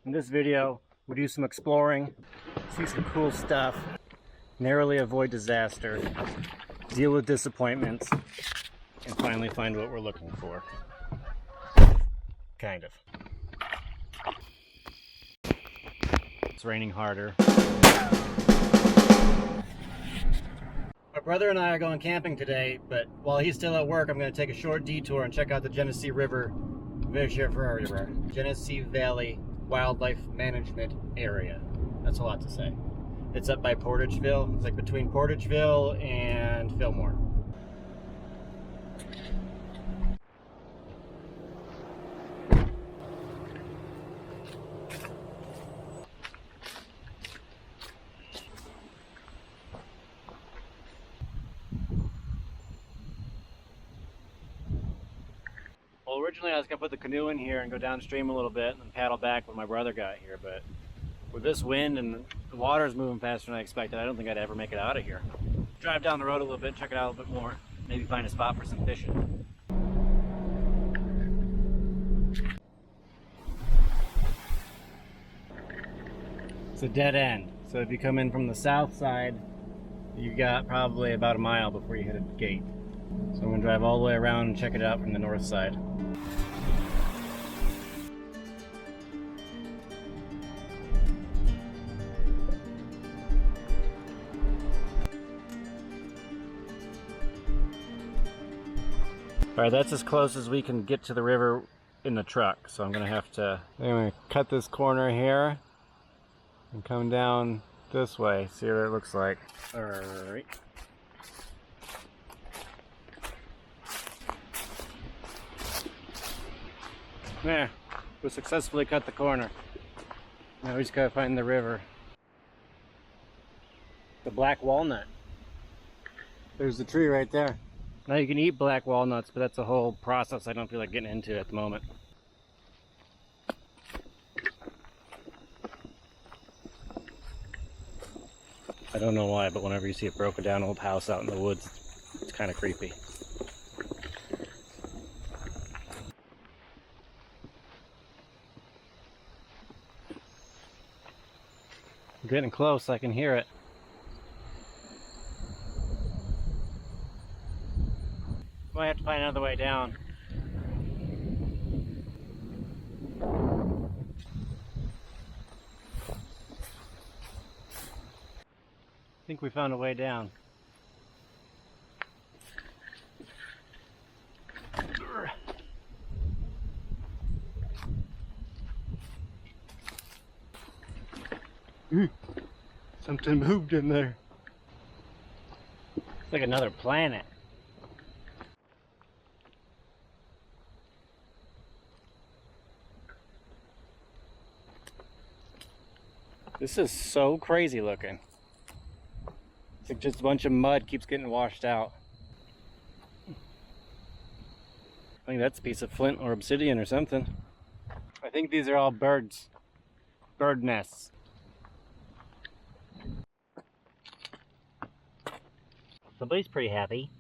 In this video, we do some exploring, see some cool stuff, narrowly avoid disaster, deal with disappointments, and finally find what we're looking for. Kind of. It's raining harder. My brother and I are going camping today, but while he's still at work, I'm going to take a short detour and check out the Genesee Valley Wildlife Management Area. That's a lot to say. It's up by Portageville. It's like between Portageville and Fillmore. Well, originally I was going to put the canoe in here and go downstream a little bit and then paddle back when my brother got here, but with this wind and the water's moving faster than I expected, I don't think I'd ever make it out of here. Drive down the road a little bit, check it out a little bit more, maybe find a spot for some fishing. It's a dead end, so if you come in from the south side, you've got probably about a mile before you hit a gate. So I'm going to drive all the way around and check it out from the north side. Alright, that's as close as we can get to the river in the truck, so I'm going to have to cut this corner here and come down this way, see what it looks like. Alright. There, we successfully cut the corner. Now we just gotta find the river. The black walnut. There's the tree right there. Now you can eat black walnuts, but that's a whole process I don't feel like getting into at the moment. I don't know why, but whenever you see a broken down old house out in the woods, it's kind of creepy. I'm getting close, I can hear it. Might have to find another way down. I think we found a way down. Something moved in there. It's like another planet. This is so crazy looking. It's like just a bunch of mud keeps getting washed out. I think that's a piece of flint or obsidian or something. I think these are all birds. Bird nests. Somebody's pretty happy.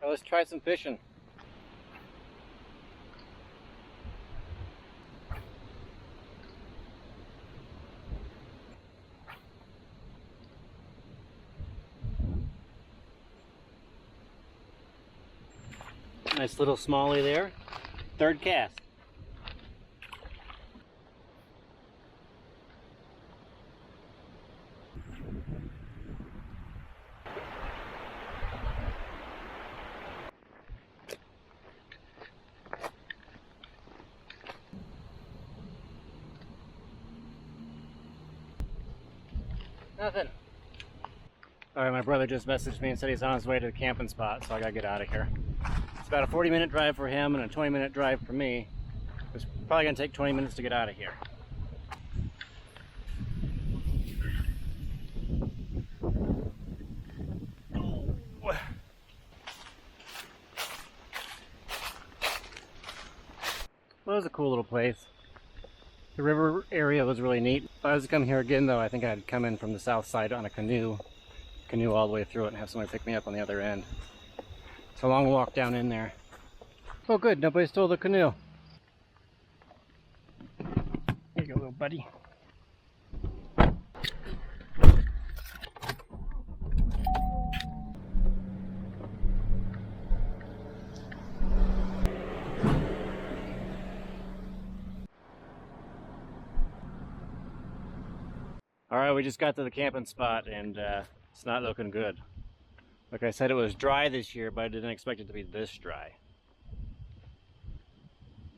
Well, let's try some fishing. Nice little smallie there. Third cast. Nothing. Alright, my brother just messaged me and said he's on his way to the camping spot, so I gotta get out of here. It's about a 40-minute drive for him and a 20-minute drive for me. It's probably gonna take 20 minutes to get out of here. Well, it was a cool little place. The river area was really neat. If I was to come here again though, I think I'd come in from the south side on a canoe all the way through it and have somebody pick me up on the other end. It's a long walk down in there. Oh good, nobody stole the canoe. Here you go, little buddy. Alright, we just got to the camping spot and it's not looking good. Like I said, it was dry this year, but I didn't expect it to be this dry.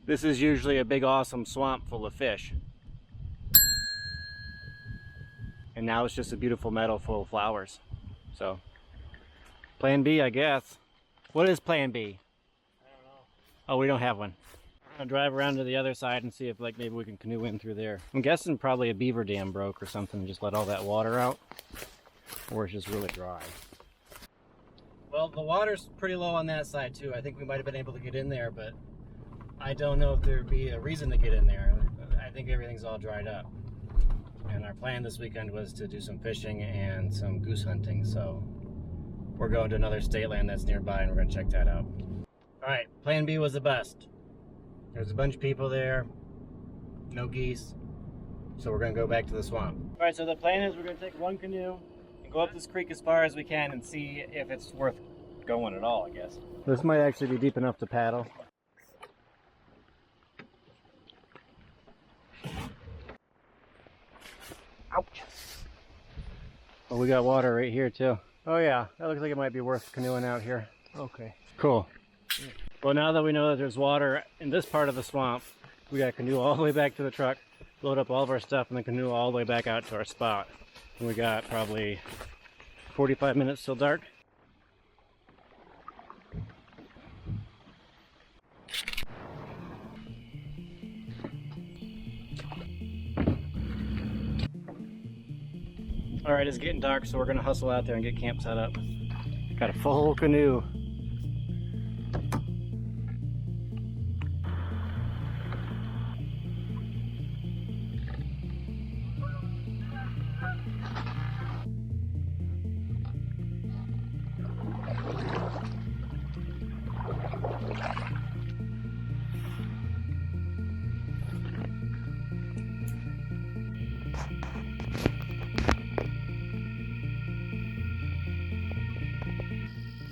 This is usually a big awesome swamp full of fish. And now it's just a beautiful meadow full of flowers. So, plan B, I guess. What is plan B? I don't know. Oh, we don't have one. I'll drive around to the other side and see if like maybe we can canoe in through there. I'm guessing probably a beaver dam broke or something and just let all that water out. Or it's just really dry. Well, the water's pretty low on that side too. I think we might have been able to get in there, but I don't know if there'd be a reason to get in there. I think everything's all dried up. And our plan this weekend was to do some fishing and some goose hunting, so we're going to another state land that's nearby and we're going to check that out. Alright, plan B was the best. There's a bunch of people there, no geese, so we're going to go back to the swamp. Alright, so the plan is we're going to take one canoe and go up this creek as far as we can and see if it's worth going at all, I guess. This might actually be deep enough to paddle. Ouch! Well, we got water right here too. Oh yeah, that looks like it might be worth canoeing out here. Okay. Cool. Well, now that we know that there's water in this part of the swamp, we got to canoe all the way back to the truck, load up all of our stuff, and then canoe all the way back out to our spot. And we got probably 45 minutes till dark. Alright, it's getting dark, so we're going to hustle out there and get camp set up. Got a full canoe.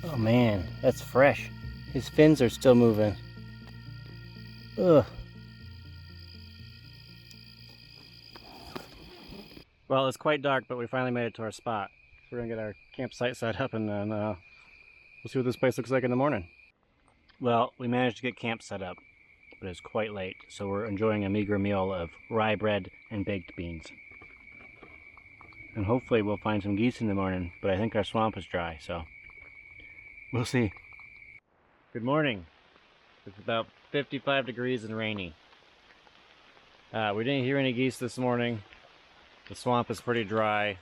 Oh man, that's fresh. His fins are still moving. Ugh. Well, it's quite dark, but we finally made it to our spot. We're gonna get our campsite set up and then we'll see what this place looks like in the morning. Well, we managed to get camp set up, but it's quite late, so we're enjoying a meager meal of rye bread and baked beans. And hopefully we'll find some geese in the morning, but I think our swamp is dry, so we'll see. Good morning. It's about 55 degrees and rainy. We didn't hear any geese this morning. The swamp is pretty dry,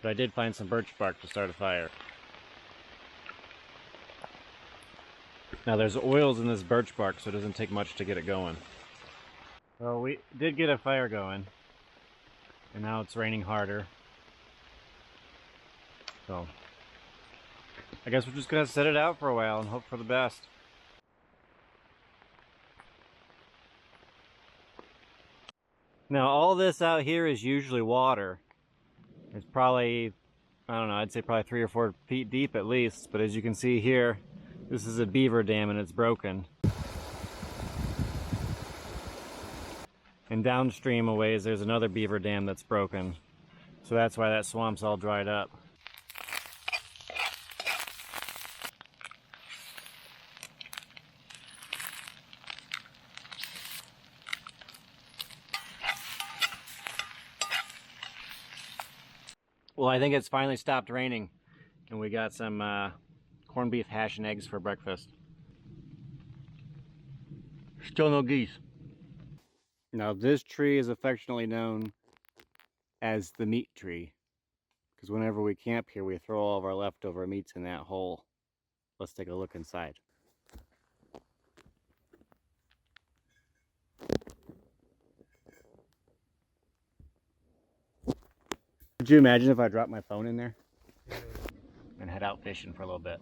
but I did find some birch bark to start a fire. Now there's oils in this birch bark, so it doesn't take much to get it going. Well, we did get a fire going, and now it's raining harder. So I guess we're just gonna set it out for a while and hope for the best. Now all this out here is usually water. It's probably, I don't know, I'd say probably 3 or 4 feet deep at least, but as you can see here, this is a beaver dam and it's broken. And downstream a ways there's another beaver dam that's broken. So that's why that swamp's all dried up. Well, I think it's finally stopped raining, and we got some corned beef hash and eggs for breakfast. Still no geese. Now this tree is affectionately known as the meat tree, because whenever we camp here, we throw all of our leftover meats in that hole. Let's take a look inside. Could you imagine if I dropped my phone in there and head out fishing for a little bit?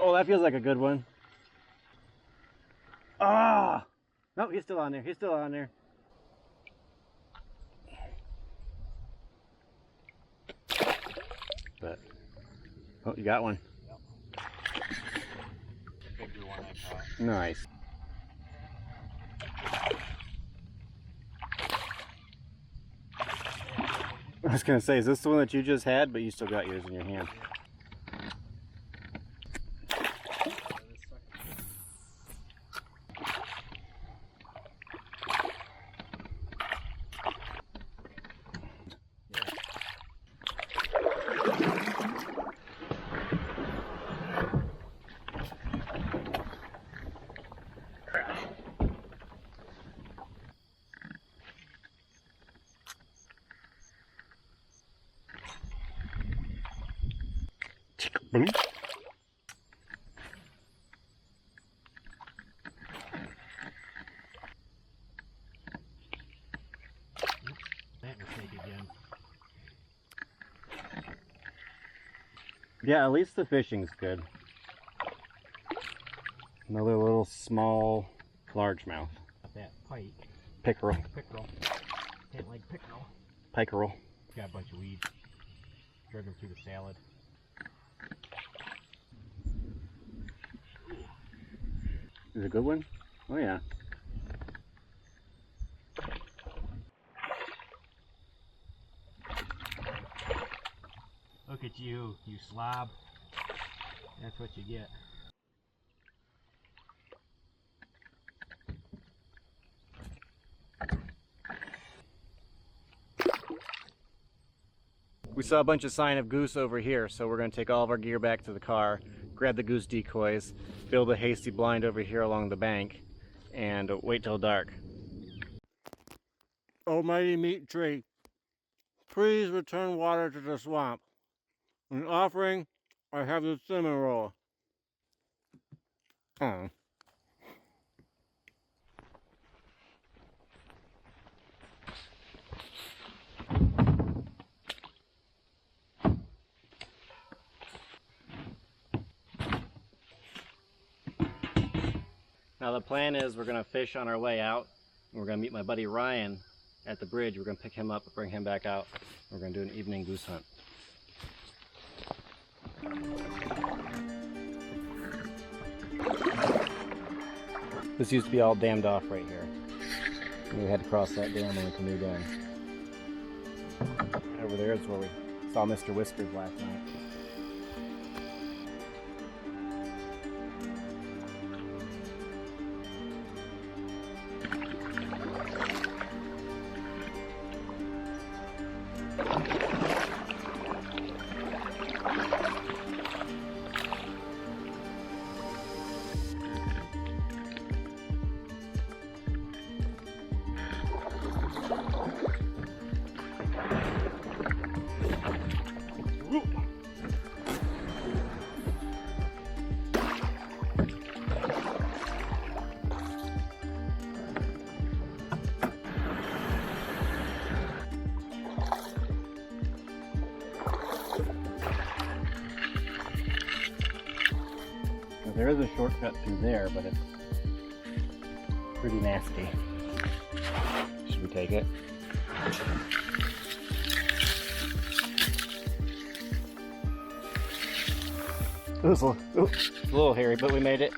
Oh, that feels like a good one. Ah! No, he's still on there. He's still on there. But oh, you got one. Yep. Bigger one I caught. Nice. I was gonna say, is this the one that you just had, but you still got yours in your hand? Boom. That mistake again. Yeah, at least the fishing's good. Another little small largemouth. Got that pike. Pickerel. Pickerel. Can't like pickerel. Pickerel. Got a bunch of weeds. Drug them through the salad. Is it a good one? Oh yeah. Look at you, you slob. That's what you get. We saw a bunch of sign of goose over here, so we're going to take all of our gear back to the car, grab the goose decoys, build a hasty blind over here along the bank, and wait till dark. Almighty meat tree, please return water to the swamp. In offering, I have the cinnamon roll. Oh. Now the plan is we're going to fish on our way out. We're going to meet my buddy Ryan at the bridge. We're going to pick him up and bring him back out. We're going to do an evening goose hunt. This used to be all dammed off right here. We had to cross that dam on the canoe down. Over there is where we saw Mr. Whiskers last night. There is a shortcut through there, but it's pretty nasty. Should we take it? It was a little hairy, but we made it.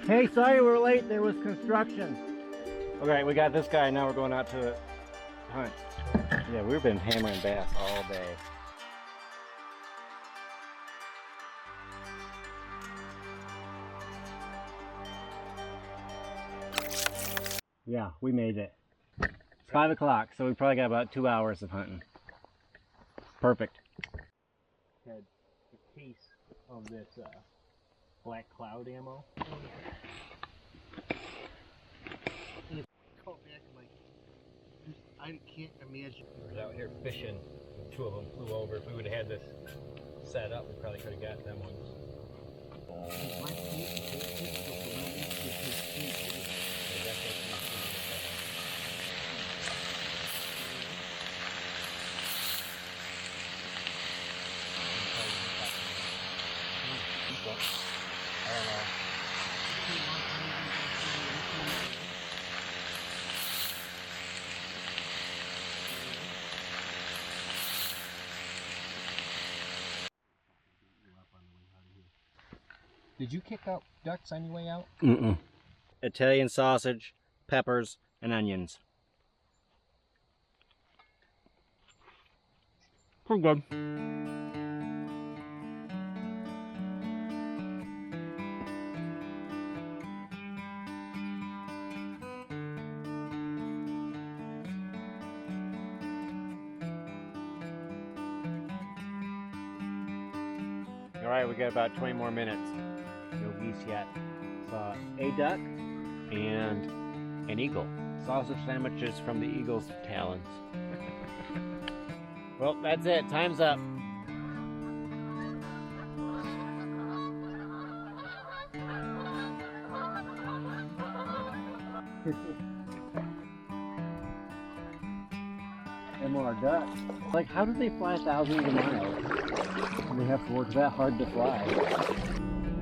Hey, sorry we're late. There was construction. Okay, we got this guy. Now we're going out to hunt. Yeah, we've been hammering bass all day. Yeah, we made it. It's 5 o'clock, so we probably got about 2 hours of hunting. Perfect. Had a case of this black cloud ammo. I can't imagine. We were out here fishing, two of them flew over. If we would have had this set up, we probably could have got them ones. I don't know. Did you kick out ducks on your way out? Mm-mm. Italian sausage, peppers, and onions. Pretty good. All right, we got about 20 more minutes. No geese yet. Saw a duck and an eagle. Sausage sandwiches from the eagle's talons. Well, that's it. Time's up. And more ducks. Like, how do they fly thousands of miles? And they have to work that hard to fly.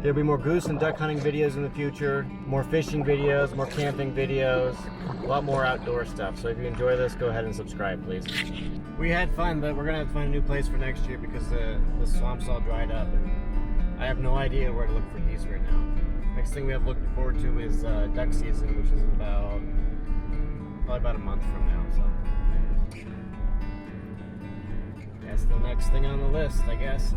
There'll be more goose and duck hunting videos in the future, more fishing videos, more camping videos, a lot more outdoor stuff. So if you enjoy this, go ahead and subscribe, please. We had fun, but we're gonna have to find a new place for next year because the swamp's all dried up. And I have no idea where to look for geese right now. Next thing we have to look forward to is duck season, which is probably about a month from now. So that's the next thing on the list, I guess.